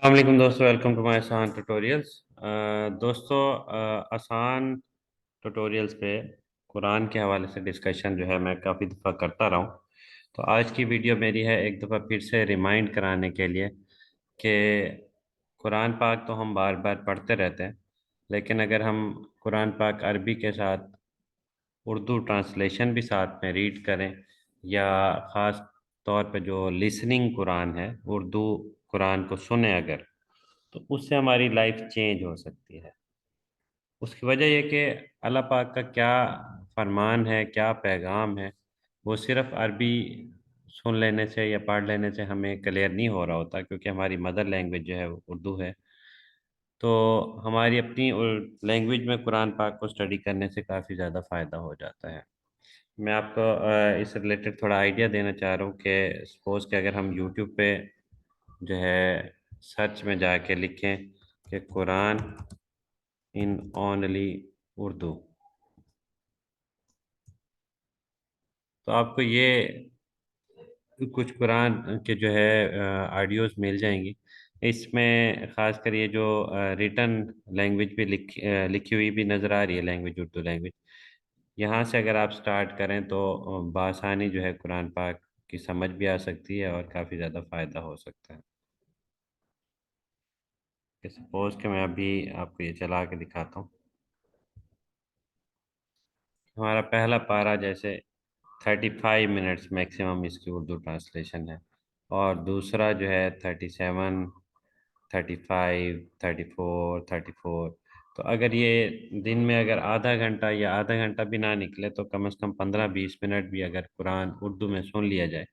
अलैक्म दोस्तों, welcome to my आसान tutorials. दोस्तों, आसान ट्यूटोरियल्स पे कुरान के हवाले से डिस्कशन जो है मैं काफ़ी दफ़ा करता रहा हूँ। तो आज की वीडियो मेरी है एक दफ़ा फिर से रिमाइंड कराने के लिए कि कुरान पाक तो हम बार बार पढ़ते रहते हैं, लेकिन अगर हम कुरान पाक अरबी के साथ उर्दू ट्रांसलेशन भी साथ में रीड करें, या ख़ास तौर पे जो लिसनिंग कुरान है, उर्दू कुरान को सुने अगर, तो उससे हमारी लाइफ चेंज हो सकती है। उसकी वजह यह कि अल्लाह पाक का क्या फरमान है, क्या पैगाम है, वो सिर्फ़ अरबी सुन लेने से या पढ़ लेने से हमें क्लियर नहीं हो रहा होता, क्योंकि हमारी मदर लैंग्वेज जो है वो उर्दू है। तो हमारी अपनी लैंग्वेज में कुरान पाक को स्टडी करने से काफ़ी ज़्यादा फ़ायदा हो जाता है। मैं आपको इस रिलेटेड थोड़ा आइडिया देना चाह रहा हूँ कि सपोज़ कि अगर हम यूट्यूब पे जो है सर्च में जाके लिखें कि कुरान इन ओनली उर्दू, तो आपको ये कुछ कुरान के जो है ऑडियोज़ मिल जाएंगी। इसमें ख़ासकर ये जो रिटन लैंग्वेज भी लिखी हुई भी नज़र आ रही है, लैंग्वेज उर्दू लैंग्वेज। यहाँ से अगर आप स्टार्ट करें तो बआसानी जो है कुरान पाक की समझ भी आ सकती है और काफ़ी ज़्यादा फ़ायदा हो सकता है। सपोज़ कि मैं अभी आपको ये चला के दिखाता हूँ। हमारा पहला पारा जैसे 35 मिनट्स मैक्सिमम इसकी उर्दू ट्रांसलेशन है, और दूसरा जो है 37, 35, 34, 34। तो अगर ये दिन में अगर आधा घंटा या आधा घंटा भी ना निकले तो कम से कम 15-20 मिनट भी अगर कुरान उर्दू में सुन लिया जाए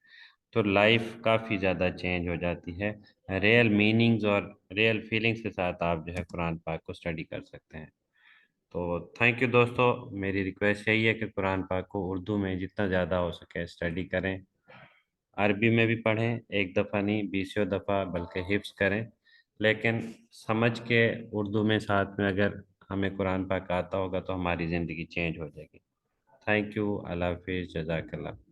तो लाइफ काफ़ी ज़्यादा चेंज हो जाती है। रियल मीनिंग्स और रियल फीलिंग्स के साथ आप जो है कुरान पाक को स्टडी कर सकते हैं। तो थैंक यू दोस्तों, मेरी रिक्वेस्ट यही है कि कुरान पाक को उर्दू में जितना ज़्यादा हो सके स्टडी करें। अरबी में भी पढ़ें, एक दफ़ा नहीं बीसियों दफ़ा बल्कि हिफ्ज़ करें, लेकिन समझ के उर्दू में साथ में अगर हमें कुरान पाक आता होगा तो हमारी ज़िंदगी चेंज हो जाएगी। थैंक यू, अल्लाह हाफिज़, जज़ाकल्लाह।